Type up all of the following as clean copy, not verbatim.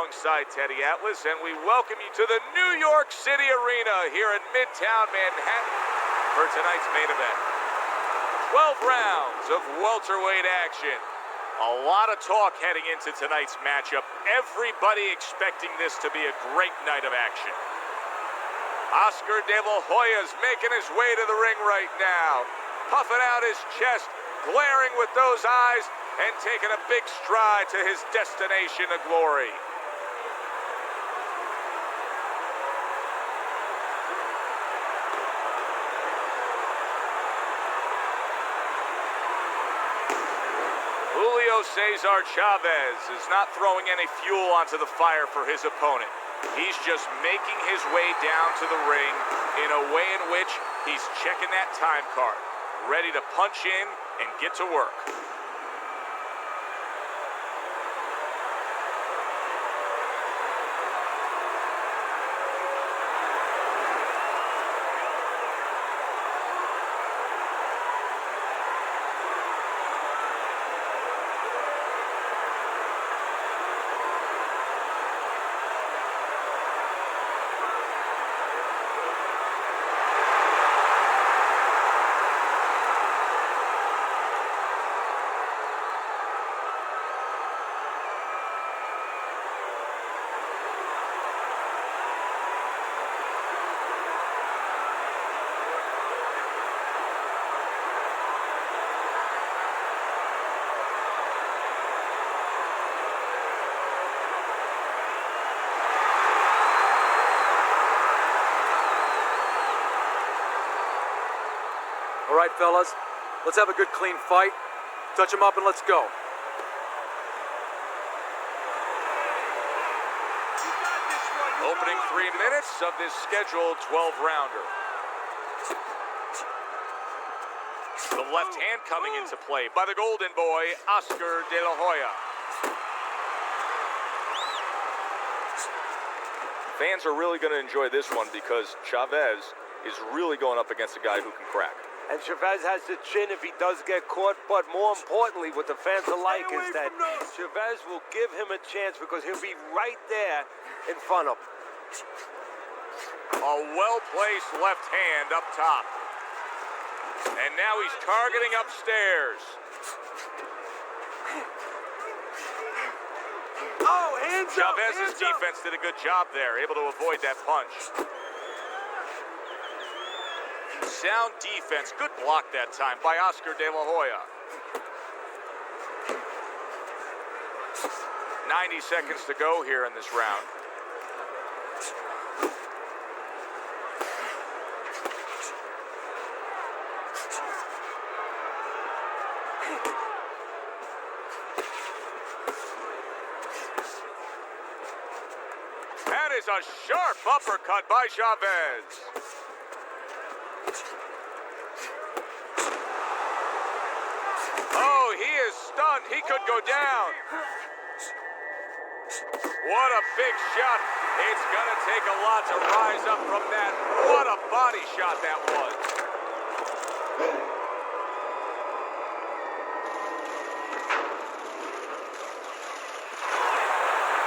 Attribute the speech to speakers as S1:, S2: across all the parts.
S1: alongside Teddy Atlas, and we welcome you to the New York City Arena here in Midtown Manhattan for tonight's main event. 12 rounds of welterweight action. A lot of talk heading into tonight's matchup. Everybody expecting this to be a great night of action. Oscar De La Hoya's making his way to the ring right now, puffing out his chest, glaring with those eyes, and taking a big stride to his destination of glory. Julio Cesar Chavez is not throwing any fuel onto the fire for his opponent. He's just making his way down to the ring in a way in which he's checking that time card, ready to punch in and get to work.
S2: All right, fellas, let's have a good, clean fight. Touch him up and let's go.
S1: Opening 3 minutes of this scheduled 12-rounder. The left hand coming into play by the Golden Boy, Oscar De La Hoya. Fans are really going to enjoy this one because Chavez is really going up against a guy who can crack.
S3: And Chavez has the chin if he does get caught, but more importantly, what the fans are like is that Chavez will give him a chance because he'll be right there in front of him.
S1: A well-placed left hand up top. And now he's targeting upstairs.
S3: Oh, hands up!
S1: Chavez's defense did a good job there, able to avoid that punch. Sound defense, good block that time by Oscar De La Hoya. 90 seconds to go here in this round. That is a sharp uppercut by Chavez. Oh, he is stunned. He could go down. What a big shot. It's going to take a lot to rise up from that. What a body shot that was.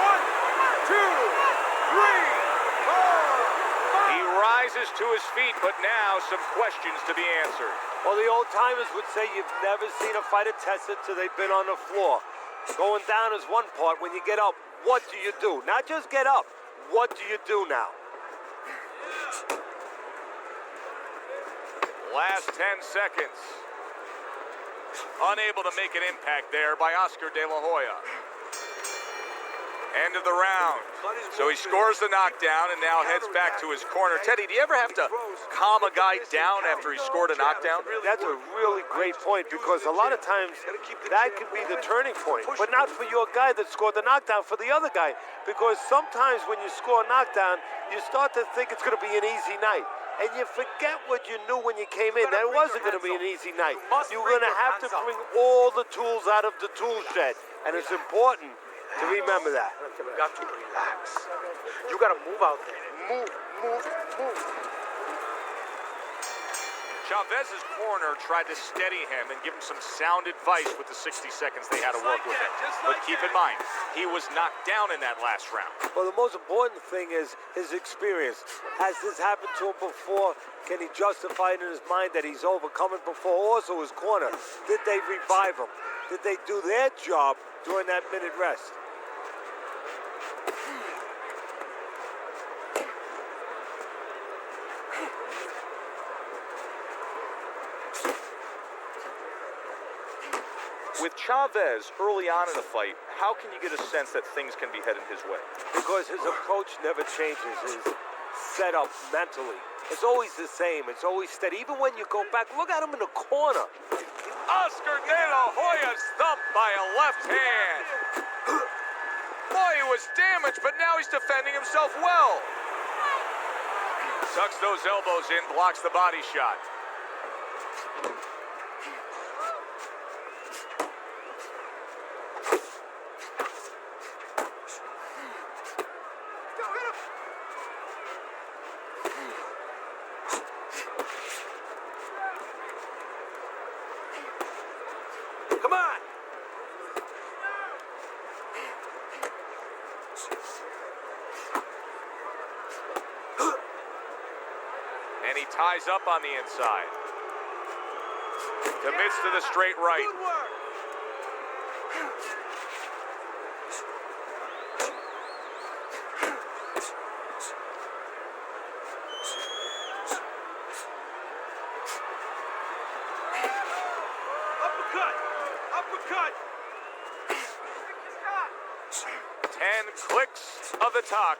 S1: One, two, three, four. He rises to his feet, but now some questions to be answered.
S3: Well, the old-timers would say you've never seen a fighter tested till they've been on the floor. Going down is one part. When you get up, what do you do? Not just get up. What do you do now?
S1: Last 10 seconds. Unable to make an impact there by Oscar De La Hoya. End of the round. So he scores the knockdown and now heads back to his corner. Teddy, do you ever have to calm a guy down after he scored a knockdown?
S3: That's a really great point because a lot of times that could be the turning point, but not for your guy that scored the knockdown, for the other guy. Because sometimes when you score a knockdown, you start to think it's going to be an easy night. And you forget what you knew when you came in. That it wasn't going to be an easy night. You're going to have to bring all the tools out of the tool shed. And it's important to remember that.
S2: You got to relax. You got to move out there. Move, move, move.
S1: Chavez's corner tried to steady him and give him some sound advice with the 60 seconds they had to work with him. But keep in mind, he was knocked down in that last round.
S3: Well, the most important thing is his experience. Has this happened to him before? Can he justify it in his mind that he's overcome it before? Also, his corner, did they revive him? Did they do their job during that minute rest?
S1: With Chavez early on in the fight, how can you get a sense that things can be heading his way?
S3: Because his approach never changes, his setup mentally. It's always the same, it's always steady. Even when you go back, look at him in the corner.
S1: Oscar De La Hoya thumped by a left hand. Boy, he was damaged, but now he's defending himself well. Tucks those elbows in, blocks the body shot.
S3: Come on!
S1: And he ties up on the inside. Commits to the straight right.
S3: Good work. Uppercut! Uppercut!
S1: 10 clicks of the talk.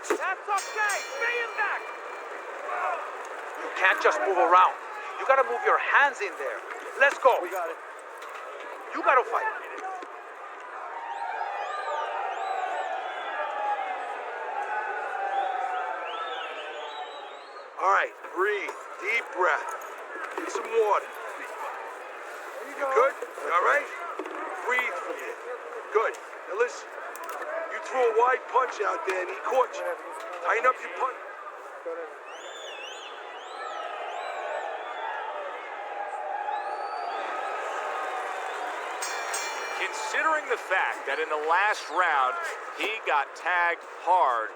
S3: That's okay! Bring him back!
S2: You can't just move around. You gotta move your hands in there. Let's go.
S3: We got it.
S2: You gotta fight.
S4: All right, breathe. Deep breath. Get some water. You good? You all right? Breathe from here. Good. Now listen. You threw a wide punch out there and he caught you. Tighten up your punch.
S1: Considering the fact that in the last round he got tagged hard,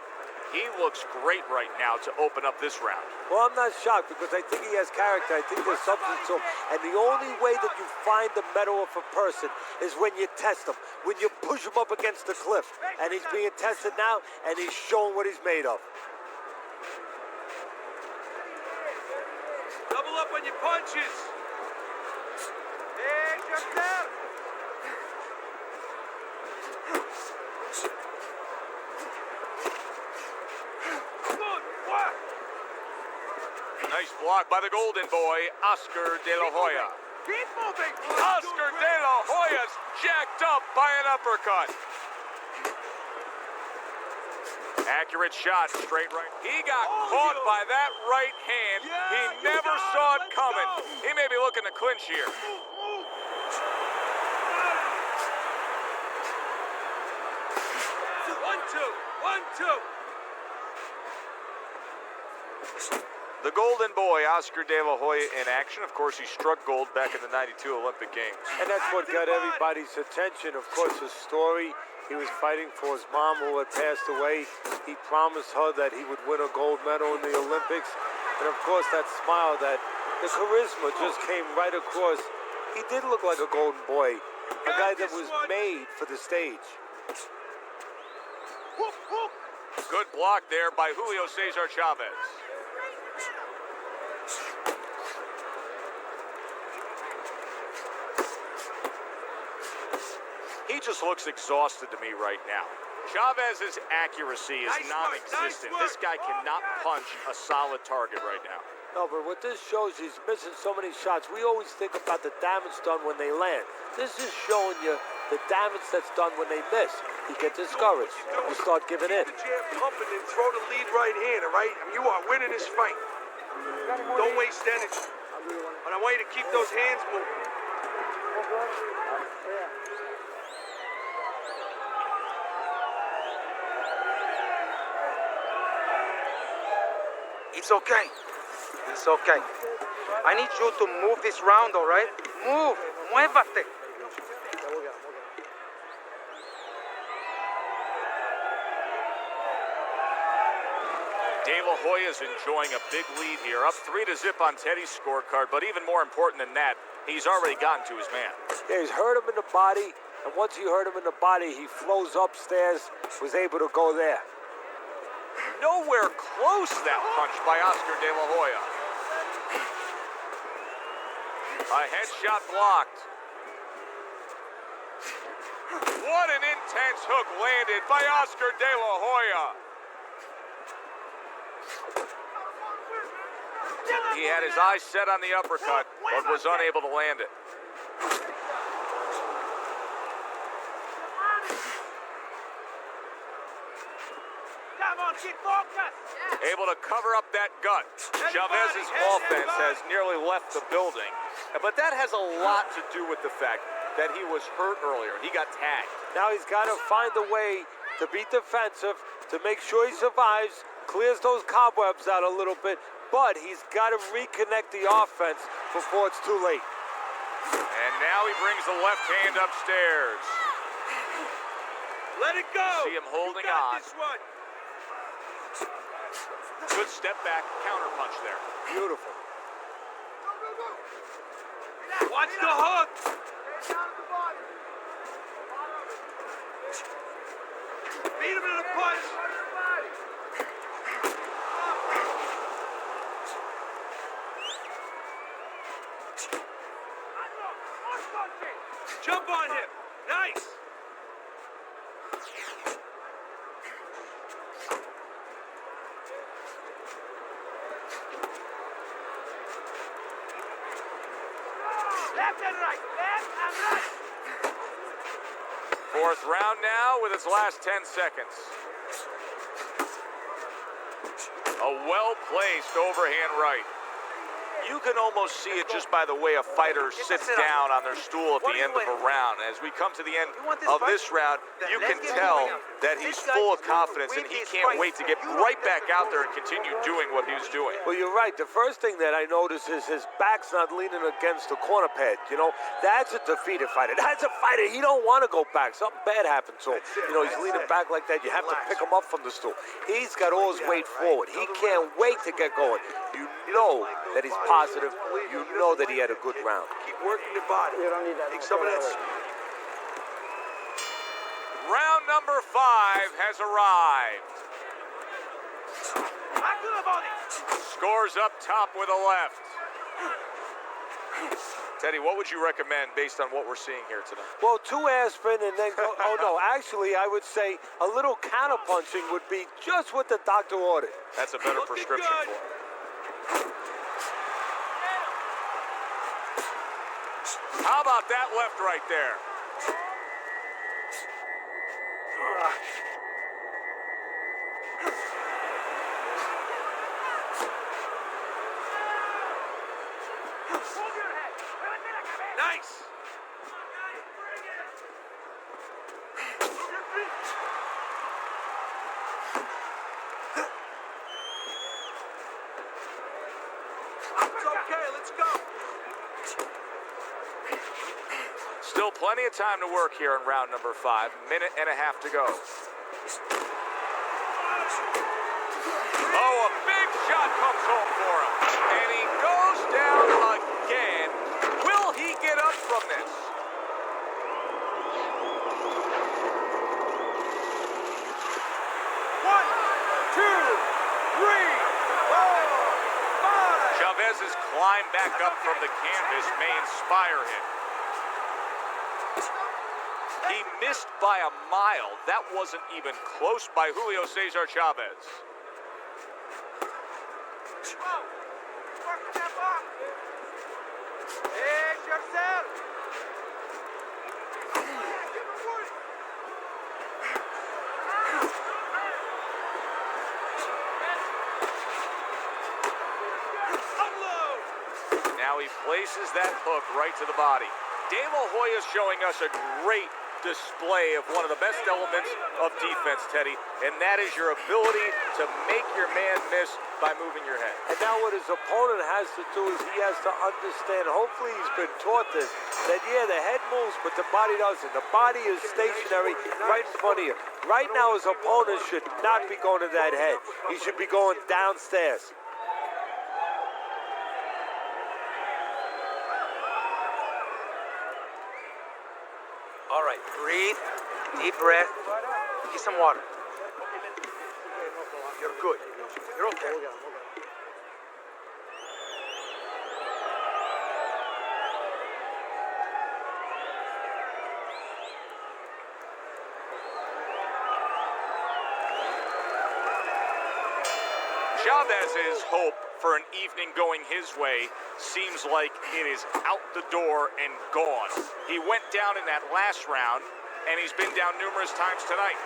S1: he looks great right now to open up this round.
S3: Well, I'm not shocked because I think he has character. I think there's substance to him. And the only way that you find the mettle of a person is when you test him, when you push him up against the cliff. And he's being tested now, and he's showing what he's made of.
S4: Double up on your punches. Hey, just there. Good work.
S1: Nice block by the golden boy, Oscar De La Hoya.
S4: Keep moving.
S1: Oscar De La Hoya's jacked up by an uppercut. Accurate shot, straight right. He got caught by that right hand. He never saw it coming. He may be looking to clinch here.
S4: One, two. One, two.
S1: The golden boy, Oscar De La Hoya, in action. Of course, he struck gold back in the '92 Olympic Games.
S3: And that's what got everybody's attention. Of course, his story. He was fighting for his mom who had passed away. He promised her that he would win a gold medal in the Olympics. And of course, that smile, that the charisma just came right across. He did look like a golden boy, a guy that was made for the stage.
S1: Good block there by Julio Cesar Chavez. He just looks exhausted to me right now. Chavez's accuracy is non-existent. This guy cannot punch a solid target right now.
S3: No, but what this shows, he's missing so many shots. We always think about the damage done when they land. This is showing you the damage that's done when they miss. You get discouraged. You start giving in.
S4: Keep the jab pumping and throw the lead right hand, all right? I mean, you are winning this fight. Don't waste energy. But I want you to keep those hands moving.
S5: It's okay. It's okay. I need you to move this round, all right? Move. Muévate.
S1: De La Hoya's enjoying a big lead here, up 3-0 on Teddy's scorecard, but even more important than that, he's already gotten to his man.
S3: Yeah, he's hurt him in the body, and once he hurt him in the body, he flows upstairs, was able to go there.
S1: Nowhere close that punch by Oscar De La Hoya. A headshot blocked. What an intense hook landed by Oscar De La Hoya. He had his eyes set on the uppercut, but was unable to land it. Able to cover up that gut. Chavez's offense has nearly left the building, but that has a lot to do with the fact that he was hurt earlier. He got tagged.
S3: Now he's got to find a way to be defensive, to make sure he survives, clears those cobwebs out a little bit, but he's got to reconnect the offense before it's too late.
S1: And now he brings the left hand upstairs.
S4: Let it go.
S1: See him holding
S4: you got
S1: on.
S4: This one.
S1: Good step back, counter punch there.
S3: Beautiful.
S4: Watch the hook. Beat him to the punch. Jump on him. Nice. Left and right. Left and right.
S1: Fourth round now with its last 10 seconds. A well-placed overhand right. You can almost see it just by the way a fighter sits down on their stool at the end of a round. As we come to the end of this round, you can tell that he's full of confidence and he can't wait to get right back out there and continue doing what he was doing.
S3: Well, you're right. The first thing that I notice is his back's not leaning against the corner pad. You know, that's a defeated fighter. That's a fighter. He don't want to go back. Something bad happened to him. You know, he's leaning back like that. You have to pick him up from the stool. He's got all his weight forward. He can't wait to get going. You know that he's positive. You know that he had a good round.
S4: Keep working the body. You don't need that. Take some of that.
S1: Round number 5 has arrived.
S4: Back to the body.
S1: Scores up top with a left. Teddy, what would you recommend based on what we're seeing here tonight?
S3: Well, 2 aspirin and then go. Oh, no. Actually, I would say a little counterpunching would be just what the doctor ordered.
S1: That's a better prescription for him. How about that left right there? Nice.
S4: It's okay. Let's go.
S1: Still plenty of time to work here in round number 5. Minute and a half to go. Oh, a big shot comes home for him. And he goes down again. Will he get up from this?
S4: One, two, three, four, five.
S1: Chavez's climb back up from the canvas may inspire him. He missed by a mile. That wasn't even close by Julio Cesar Chavez.
S4: It's yourself.
S1: Now he places that hook right to the body. De La Hoya's showing us a great display of one of the best elements of defense, Teddy, and that is your ability to make your man miss by moving your head.
S3: And now what his opponent has to do is he has to understand, hopefully he's been taught this, that yeah, the head moves, but the body doesn't. The body is stationary right in front of you. Right now his opponent should not be going to that head. He should be going downstairs.
S5: All right, breathe, deep breath, get some water.
S4: You're good. You're okay.
S1: Chavez's hope for an evening going his way seems like it is out the door and gone. He went down in that last round, and he's been down numerous times tonight.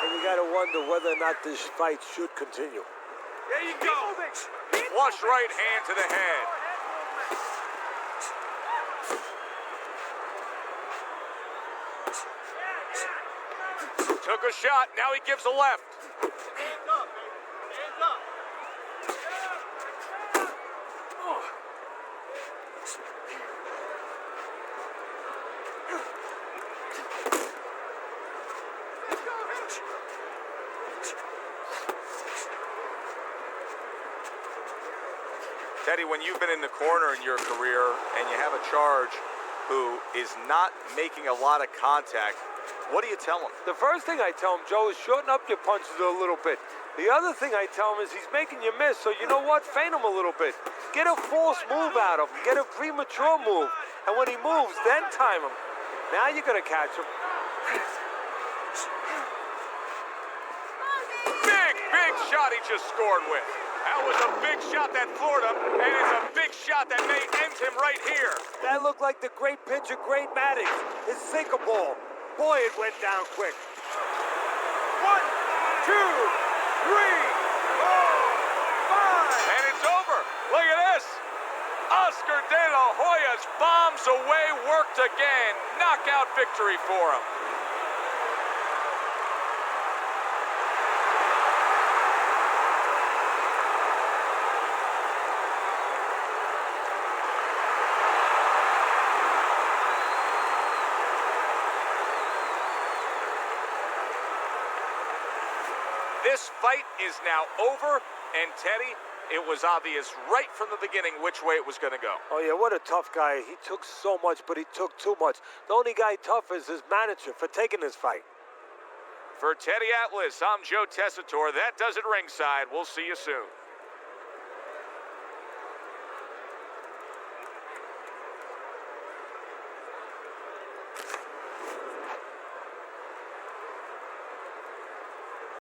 S3: And you got to wonder whether or not this fight should continue.
S4: There you go.
S1: Flush right hand to the head. Took a shot, now he gives a left.
S4: Hands up, baby. Hands up.
S1: Teddy, when you've been in the corner in your career and you have a charge who is not making a lot of contact, what do you tell him?
S3: The first thing I tell him, Joe, is shorten up your punches a little bit. The other thing I tell him is he's making you miss, so you know what? Feint him a little bit. Get a false move out of him. Get a premature move. And when he moves, then time him. Now you're going to catch him.
S1: Big shot he just scored with. That was a big shot that floored him, and it's a big shot that may end him right here.
S3: That looked like the great pitcher, Great Maddox. His sinker ball. Boy, it went down quick.
S4: 1, 2, 3, 4, 5.
S1: And it's over. Look at this. Oscar De La Hoya's bombs away, worked again. Knockout victory for him. This fight is now over, and Teddy, it was obvious right from the beginning which way it was going to go.
S3: Oh, yeah, what a tough guy. He took so much, but he took too much. The only guy tough is his manager for taking this fight.
S1: For Teddy Atlas, I'm Joe Tessitore. That does it ringside. We'll see you soon.